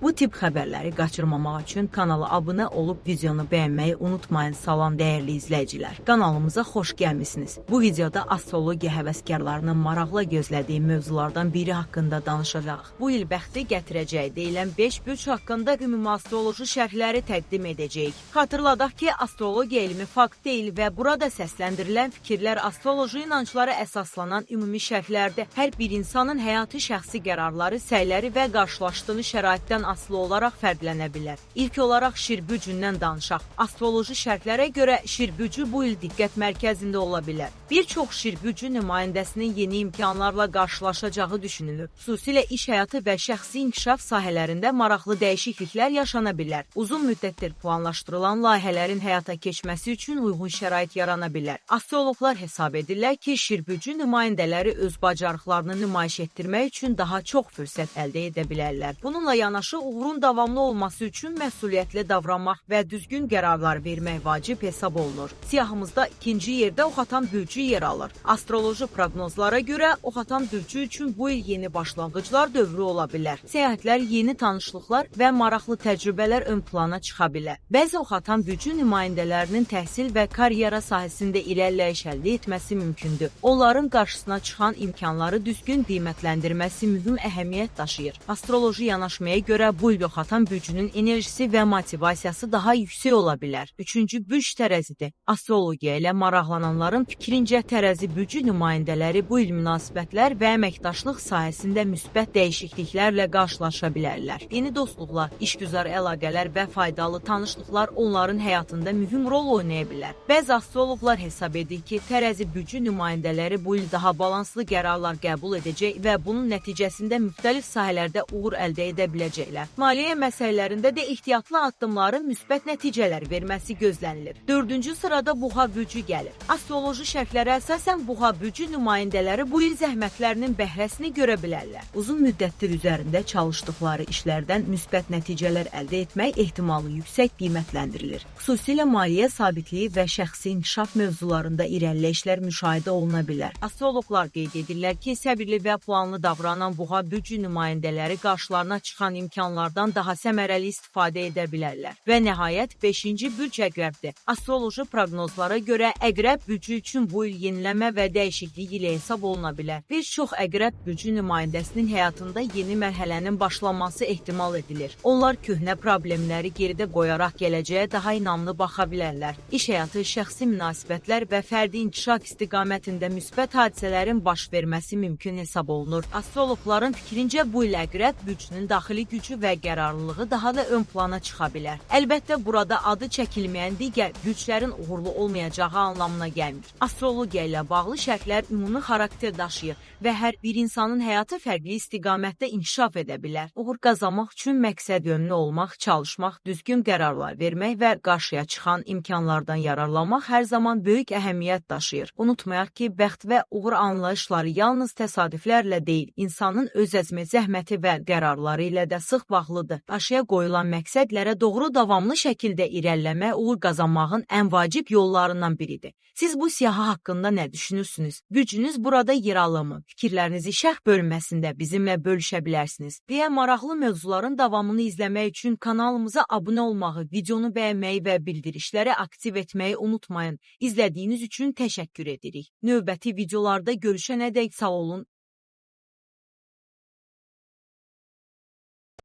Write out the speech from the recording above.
Bu tip xəbərləri qaçırmamaq üçün kanala abunə olub videonu bəyənməyi unutmayın. Salam dəyərli izləyicilər. Kanalımıza xoş gəlmisiniz. Bu videoda astrologiya həvəskarlarının maraqla gözlədiyi mövzulardan biri haqqında danışacağıq. Bu il bəxti gətirəcəyi deyilən 5 bürc haqqında ümumi astroloji şərhləri təqdim edəcəyik. Xatırladaq ki, astrologiya elmi fakt deyil və burada səsləndirilən fikirlər astroloji inanclara əsaslanan ümumi şərhlərdir. Hər bir insanın həyati şəxsi qərarları, səyləri və qarşılaşdığı şəraitdən asılı olaraq fərqlənə bilər. İlk olaraq şirbücündən danışaq. Astroloji şərhlərə görə şirbücü bu il diqqət mərkəzində ola bilər. Bir çox şirbücü nümayəndəsinin yeni imkanlarla qarşılaşacağı düşünülür. Xüsusilə iş həyatı və şəxsi inkişaf sahələrində maraqlı dəyişikliklər yaşana bilər. Uzun müddətdir planlaşdırılan layihələrin həyata keçməsi üçün uyğun şərait yarana bilər. Astroloqlar hesab edirlər ki, şirbücü nümayəndələri öz bacarıqlarını nümayiş etdirmək üçün daha çox fürsət əldə edə bilərlər. Bununla yanaşı uğurun davamlı olması üçün məsuliyyətli davranmaq və düzgün qərarlar vermək vacib hesab olunur. Siyahımızda ikinci yerdə Oxatan bürcü yer alır. Astroloji proqnozlara görə Oxatan bürcü üçün bu il yeni başlanğıclar dövrü ola bilər. Səyahətlər, yeni tanışlıqlar və maraqlı təcrübələr ön plana çıxa bilər. Bəzi Oxatan bürcü nümayəndələrinin təhsil və karyera sahəsində irəliləyiş əldə etməsi mümkündür. Onların qarşısına çıxan imkanları düzgün qiymətləndirməsi mühüm əhəmiyyət daşıyır. Astroloji yanaşmaya görə bu il Oxatan bürcünün enerjisi və motivasiyası daha yüksək ola bilər. Üçüncü bürc tərəzidir. Astrologiya ilə maraqlananların fikrincə tərəzi bürcü nümayəndələri bu il münasibətlər və əməkdaşlıq sahəsində müsbət dəyişikliklərlə qarşılaşa bilərlər. Yeni dostluqlar, işgüzar əlaqələr və faydalı tanışlıqlar onların həyatında mühüm rol oynaya bilər. Bəzi astroloqlar hesab edir ki, tərəzi bürcü nümayəndələri bu il daha balanslı qərarlar qəbul edəcək və bunun nəticəsində müxtəlif sahələrdə uğur əldə edə biləcəklər. Maliyyə məsələlərində də ehtiyatlı addımların müsbət nəticələr verməsi gözlənilir. Dördüncü sırada Buğa bürcü gəlir. Astroloji şərhlərə əsasən Buğa bürcü nümayəndələri bu il zəhmətlərinin bəhrəsini görə bilərlər. Uzun müddətdir üzərində çalışdıqları işlərdən müsbət nəticələr əldə etmək ehtimalı yüksək qiymətləndirilir. Xüsusilə maliyyə sabitliyi və şəxsi inkişaf mövzularında irəliləyişlər müşahidə oluna bilər. Astroloqlar qeyd edirlər ki, səbirli və planlı davranan Buğa bürcü nümayəndələri qarşılarına çıxan imkanlardan daha səmərəli istifadə edə bilərlər. Və nəhayət 5-ci bürc Əqrəbdir. Astroloji proqnozlara görə Əqrəb bürcü üçün bu il yeniləmə və dəyişiklik ilə hesab oluna bilər. Bir çox Əqrəb bürcü nümayəndəsinin həyatında yeni mərhələnin başlaması ehtimal edilir. Onlar köhnə problemləri geridə qoyaraq gələcəyə daha inamlı baxa bilərlər. İş həyatı, şəxsi münasibətlər və fərdi inkişaf istiqamətində müsbət hadisələrin baş verməsi mümkün hesab olunur. Astroloqların fikrincə bu il Əqrəb bürcünün daxili gücü və qərarlılığı daha da ön plana çıxa bilər. Əlbəttə, burada adı çəkilməyən digər bürclərin uğurlu olmayacağı anlamına gəlmir. Astrologiya ilə bağlı şərhlər ümumi xarakter daşıyır və hər bir insanın həyatı fərqli istiqamətdə inkişaf edə bilər. Uğur qazanmaq üçün məqsəd yönlü olmaq, çalışmaq, düzgün qərarlar vermək və qarşıya çıxan imkanlardan yararlanmaq hər zaman böyük əhəmiyyət daşıyır. Unutmayaq ki, bəxt və uğur anlayışları yalnız təsadüflərlə deyil, insanın öz əzmi, zəhməti və qərarları ilə də sıx bağlıdır. Qarşıya qoyulan məqsədlərə doğru davamlı şəkildə irəliləmə uğur qazanmağın ən vacib yollarından biridir. Siz bu siyahı haqqında nə düşünürsünüz? Bürcünüz burada yer alırmı? Fikirlərinizi şərh bölməsində bizimlə bölüşə bilərsiniz. Deyə maraqlı mövzuların davamını izləmək üçün kanalımıza abunə olmağı, videonu bəyənməyi və bildirişləri aktiv etməyi unutmayın. İzlədiyiniz üçün təşəkkür edirik. Növbəti videolarda görüşənədək sağ olun,